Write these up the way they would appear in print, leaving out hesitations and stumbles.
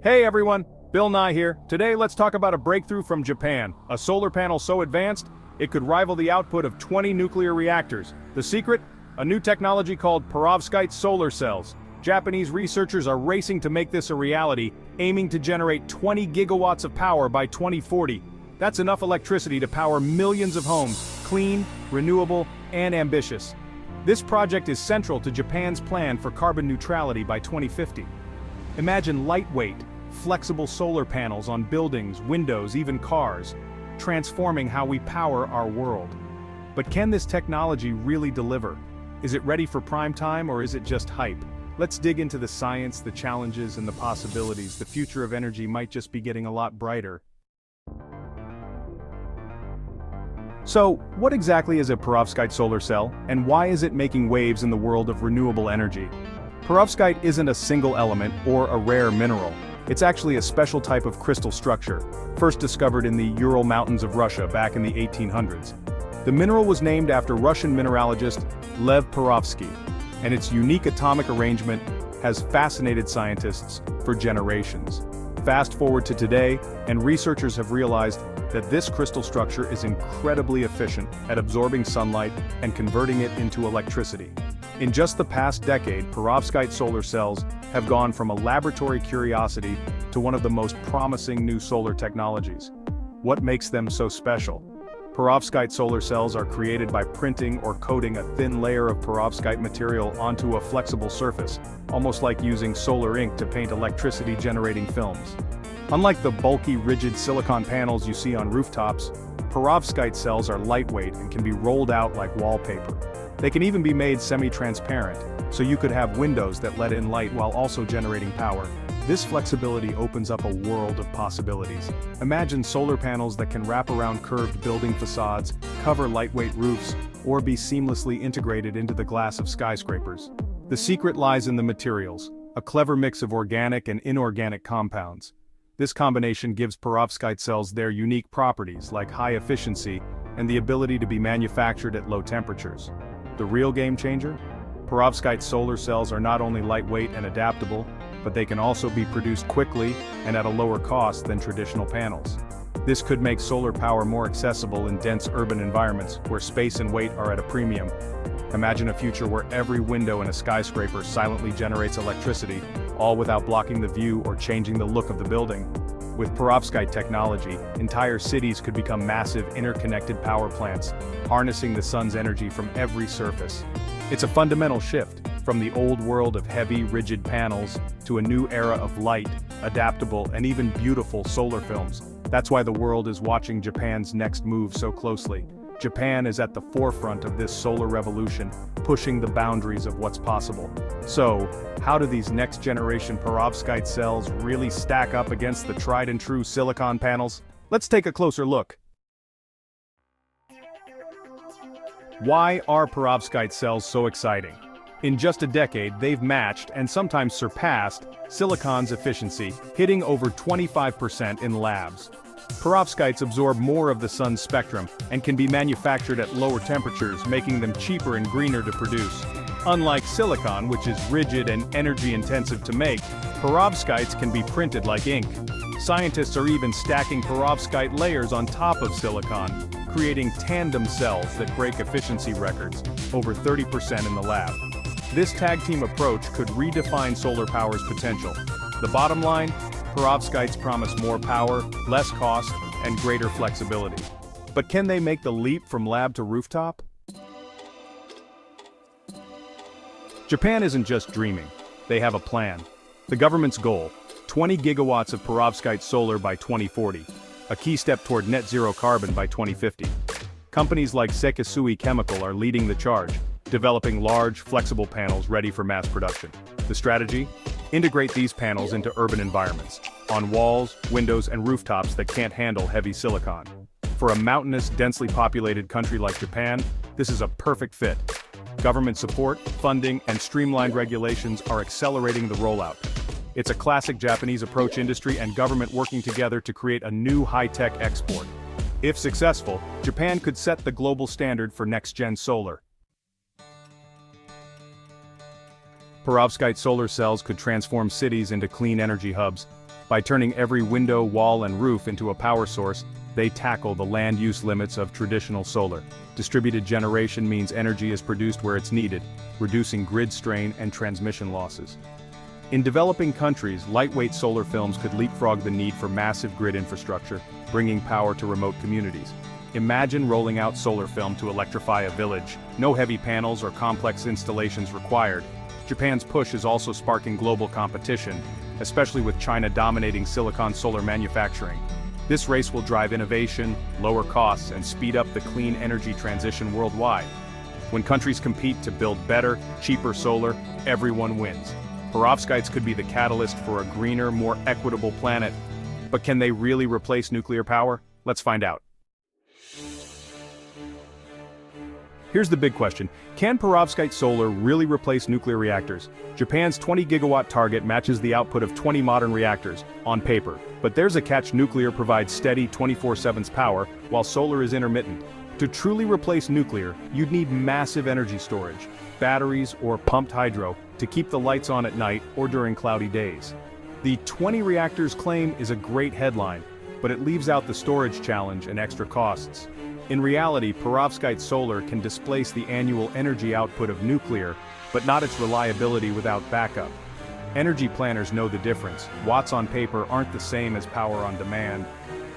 Hey everyone, Bill Nye here. Today let's talk about a breakthrough from Japan, a solar panel so advanced, it could rival the output of 20 nuclear reactors. The secret? A new technology called perovskite solar cells. Japanese researchers are racing to make this a reality, aiming to generate 20 gigawatts of power by 2040. That's enough electricity to power millions of homes, clean, renewable, and ambitious. This project is central to Japan's plan for carbon neutrality by 2050. Imagine lightweight, flexible solar panels on buildings, windows, even cars, transforming how we power our world. But can this technology really deliver? Is it ready for prime time or is it just hype? Let's dig into the science, the challenges, and the possibilities. The future of energy might just be getting a lot brighter. So, what exactly is a perovskite solar cell, and why is it making waves in the world of renewable energy? Perovskite isn't a single element or a rare mineral. It's actually a special type of crystal structure, first discovered in the Ural Mountains of Russia back in the 1800s. The mineral was named after Russian mineralogist Lev Perovsky, and its unique atomic arrangement has fascinated scientists for generations. Fast forward to today, and researchers have realized that this crystal structure is incredibly efficient at absorbing sunlight and converting it into electricity. In just the past decade, perovskite solar cells have gone from a laboratory curiosity to one of the most promising new solar technologies. What makes them so special? Perovskite solar cells are created by printing or coating a thin layer of perovskite material onto a flexible surface, almost like using solar ink to paint electricity-generating films. Unlike the bulky, rigid silicon panels you see on rooftops, perovskite cells are lightweight and can be rolled out like wallpaper. They can even be made semi-transparent, so you could have windows that let in light while also generating power. This flexibility opens up a world of possibilities. Imagine solar panels that can wrap around curved building facades, cover lightweight roofs, or be seamlessly integrated into the glass of skyscrapers. The secret lies in the materials, a clever mix of organic and inorganic compounds. This combination gives perovskite cells their unique properties like high efficiency and the ability to be manufactured at low temperatures. The real game changer? Perovskite solar cells are not only lightweight and adaptable, but they can also be produced quickly and at a lower cost than traditional panels. This could make solar power more accessible in dense urban environments where space and weight are at a premium. Imagine a future where every window in a skyscraper silently generates electricity, all without blocking the view or changing the look of the building. With perovskite technology, entire cities could become massive interconnected power plants, harnessing the sun's energy from every surface. It's a fundamental shift, from the old world of heavy, rigid panels, to a new era of light, adaptable, and even beautiful solar films. That's why the world is watching Japan's next move so closely. Japan is at the forefront of this solar revolution, pushing the boundaries of what's possible. So, how do these next-generation perovskite cells really stack up against the tried-and-true silicon panels? Let's take a closer look. Why are perovskite cells so exciting? In just a decade, they've matched and sometimes surpassed silicon's efficiency, hitting over 25% in labs. Perovskites absorb more of the sun's spectrum and can be manufactured at lower temperatures, making them cheaper and greener to produce. Unlike silicon, which is rigid and energy-intensive to make, perovskites can be printed like ink. Scientists are even stacking perovskite layers on top of silicon, creating tandem cells that break efficiency records, over 30% in the lab. This tag-team approach could redefine solar power's potential. The bottom line? Perovskites promise more power, less cost, and greater flexibility. But can they make the leap from lab to rooftop? Japan isn't just dreaming. They have a plan. The government's goal: 20 gigawatts of perovskite solar by 2040, a key step toward net zero carbon by 2050. Companies like Sekisui Chemical are leading the charge, developing large, flexible panels ready for mass production. The strategy? Integrate these panels into urban environments, on walls, windows, and rooftops that can't handle heavy silicon. For a mountainous, densely populated country like Japan, this is a perfect fit. Government support, funding, and streamlined regulations are accelerating the rollout. It's a classic Japanese approach: industry and government working together to create a new high-tech export. If successful, Japan could set the global standard for next-gen solar. Perovskite solar cells could transform cities into clean energy hubs, By turning every window, wall, and roof into a power source, they tackle the land use limits of traditional solar. Distributed generation means energy is produced where it's needed, reducing grid strain and transmission losses. In developing countries, lightweight solar films could leapfrog the need for massive grid infrastructure, bringing power to remote communities. Imagine rolling out solar film to electrify a village. No heavy panels or complex installations required. Japan's push is also sparking global competition, especially with China dominating silicon solar manufacturing. This race will drive innovation, lower costs, and speed up the clean energy transition worldwide. When countries compete to build better, cheaper solar, everyone wins. Perovskites could be the catalyst for a greener, more equitable planet. But can they really replace nuclear power? Let's find out. Here's the big question. Can perovskite solar really replace nuclear reactors? Japan's 20-gigawatt target matches the output of 20 modern reactors, on paper. But there's a catch: nuclear provides steady 24/7 power, while solar is intermittent. To truly replace nuclear, you'd need massive energy storage, batteries or pumped hydro, to keep the lights on at night or during cloudy days. The 20 reactors claim is a great headline, but it leaves out the storage challenge and extra costs. In reality, perovskite solar can displace the annual energy output of nuclear, but not its reliability without backup. Energy planners know the difference. Watts on paper aren't the same as power on demand.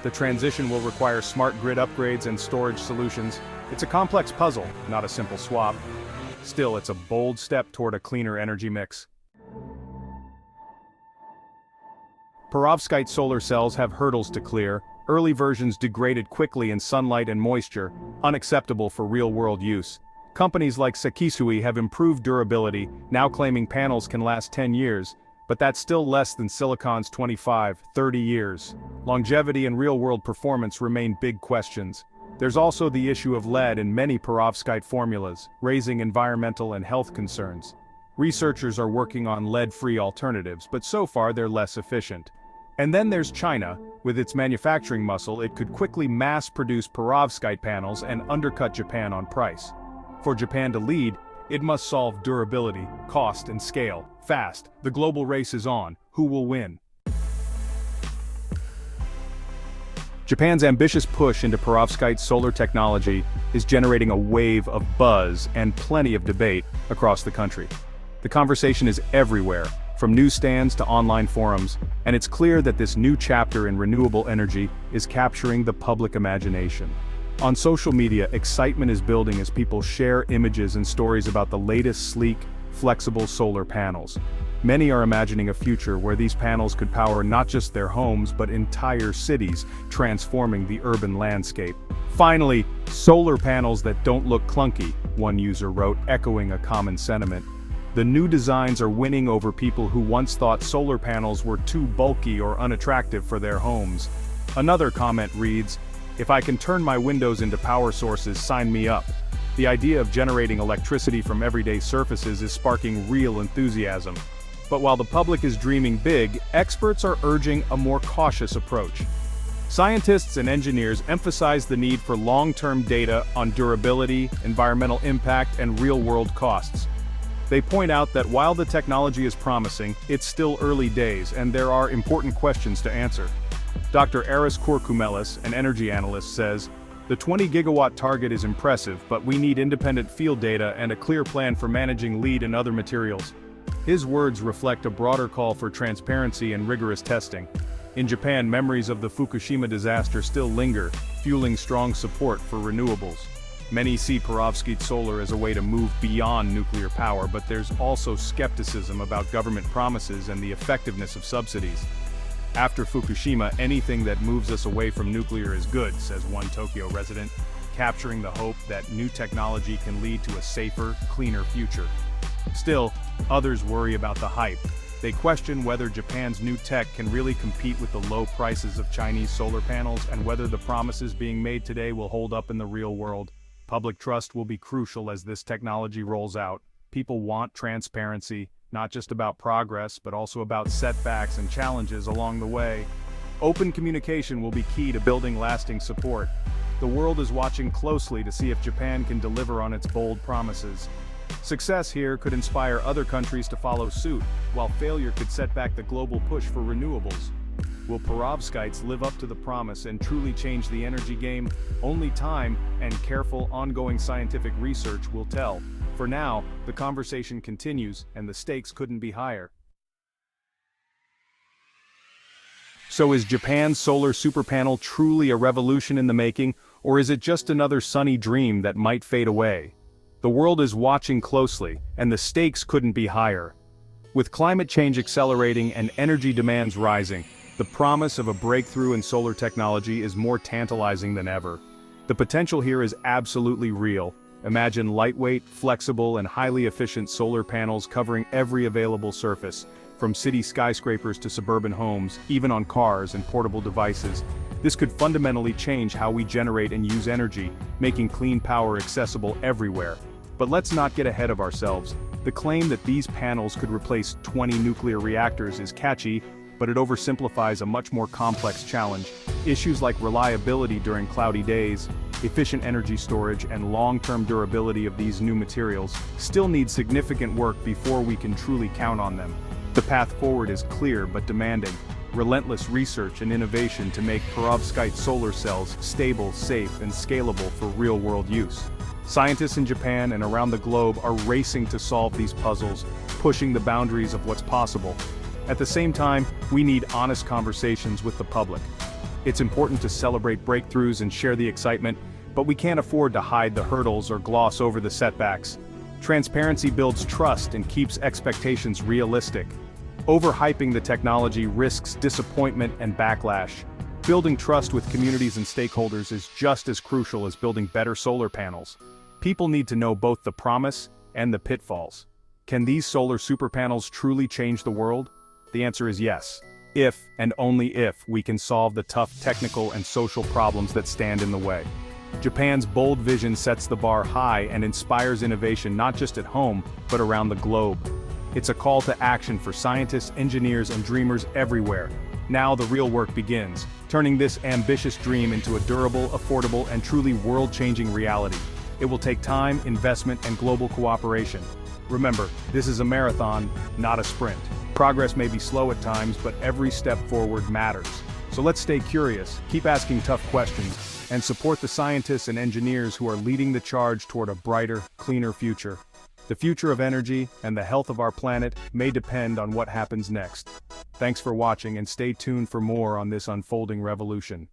The transition will require smart grid upgrades and storage solutions. It's a complex puzzle, not a simple swap. Still, it's a bold step toward a cleaner energy mix. Perovskite solar cells have hurdles to clear. Early versions degraded quickly in sunlight and moisture, unacceptable for real-world use. Companies like Sekisui have improved durability, now claiming panels can last 10 years, but that's still less than silicon's 25, 30 years. Longevity and real-world performance remain big questions. There's also the issue of lead in many perovskite formulas, raising environmental and health concerns. Researchers are working on lead-free alternatives, but so far they're less efficient. And then there's China. With its manufacturing muscle, it could quickly mass-produce perovskite panels and undercut Japan on price. For Japan to lead, it must solve durability, cost, and scale, fast. The global race is on. Who will win? Japan's ambitious push into perovskite solar technology is generating a wave of buzz and plenty of debate across the country. The conversation is everywhere, from newsstands to online forums, and it's clear that this new chapter in renewable energy is capturing the public imagination. On social media, excitement is building as people share images and stories about the latest sleek, flexible solar panels. Many are imagining a future where these panels could power not just their homes but entire cities, transforming the urban landscape. Finally, solar panels that don't look clunky, one user wrote, echoing a common sentiment. The new designs are winning over people who once thought solar panels were too bulky or unattractive for their homes. Another comment reads, "If I can turn my windows into power sources, sign me up." The idea of generating electricity from everyday surfaces is sparking real enthusiasm. But while the public is dreaming big, experts are urging a more cautious approach. Scientists and engineers emphasize the need for long-term data on durability, environmental impact, and real-world costs. They point out that while the technology is promising, it's still early days and there are important questions to answer. Dr. Aris Korkumelis, an energy analyst, says, "The 20-gigawatt target is impressive, but we need independent field data and a clear plan for managing lead and other materials." His words reflect a broader call for transparency and rigorous testing. In Japan, memories of the Fukushima disaster still linger, fueling strong support for renewables. Many see perovskite solar as a way to move beyond nuclear power, but there's also skepticism about government promises and the effectiveness of subsidies. After Fukushima, anything that moves us away from nuclear is good, says one Tokyo resident, capturing the hope that new technology can lead to a safer, cleaner future. Still, others worry about the hype. They question whether Japan's new tech can really compete with the low prices of Chinese solar panels and whether the promises being made today will hold up in the real world. Public trust will be crucial as this technology rolls out. People want transparency, not just about progress, but also about setbacks and challenges along the way. Open communication will be key to building lasting support. The world is watching closely to see if Japan can deliver on its bold promises. Success here could inspire other countries to follow suit, while failure could set back the global push for renewables. Will perovskites live up to the promise and truly change the energy game? Only time and careful ongoing scientific research will tell. For now, the conversation continues and the stakes couldn't be higher. So is Japan's solar superpanel truly a revolution in the making, or is it just another sunny dream that might fade away? The world is watching closely, and the stakes couldn't be higher. With climate change accelerating and energy demands rising, the promise of a breakthrough in solar technology is more tantalizing than ever. The potential here is absolutely real. Imagine lightweight, flexible, and highly efficient solar panels covering every available surface, from city skyscrapers to suburban homes, even on cars and portable devices. This could fundamentally change how we generate and use energy, making clean power accessible everywhere. But let's not get ahead of ourselves. The claim that these panels could replace 20 nuclear reactors is catchy, but it oversimplifies a much more complex challenge. Issues like reliability during cloudy days, efficient energy storage, and long-term durability of these new materials still need significant work before we can truly count on them. The path forward is clear but demanding. Relentless research and innovation to make perovskite solar cells stable, safe, and scalable for real-world use. Scientists in Japan and around the globe are racing to solve these puzzles, pushing the boundaries of what's possible. At the same time, we need honest conversations with the public. It's important to celebrate breakthroughs and share the excitement, but we can't afford to hide the hurdles or gloss over the setbacks. Transparency builds trust and keeps expectations realistic. Overhyping the technology risks disappointment and backlash. Building trust with communities and stakeholders is just as crucial as building better solar panels. People need to know both the promise and the pitfalls. Can these solar superpanels truly change the world? The answer is yes. If, and only if, we can solve the tough technical and social problems that stand in the way. Japan's bold vision sets the bar high and inspires innovation not just at home, but around the globe. It's a call to action for scientists, engineers, and dreamers everywhere. Now the real work begins, turning this ambitious dream into a durable, affordable, and truly world-changing reality. It will take time, investment, and global cooperation. Remember, this is a marathon, not a sprint. Progress may be slow at times, but every step forward matters. So let's stay curious, keep asking tough questions, and support the scientists and engineers who are leading the charge toward a brighter, cleaner future. The future of energy and the health of our planet may depend on what happens next. Thanks for watching and stay tuned for more on this unfolding revolution.